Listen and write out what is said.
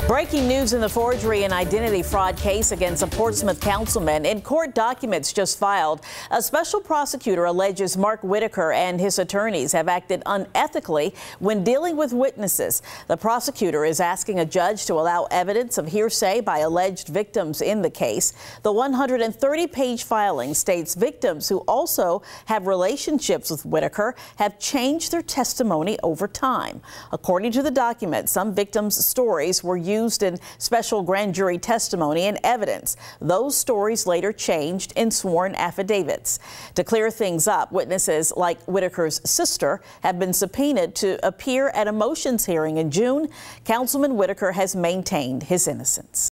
Breaking news in the forgery and identity fraud case against a Portsmouth councilman. In court documents just filed, a special prosecutor alleges Mark Whitaker and his attorneys have acted unethically when dealing with witnesses. The prosecutor is asking a judge to allow evidence of hearsay by alleged victims in the case. The 130-page filing states victims who also have relationships with Whitaker have changed their testimony over time. According to the document, some victims' stories were used in special grand jury testimony and evidence. Those stories later changed in sworn affidavits. To clear things up, witnesses like Whitaker's sister have been subpoenaed to appear at a motions hearing in June. Councilman Whitaker has maintained his innocence.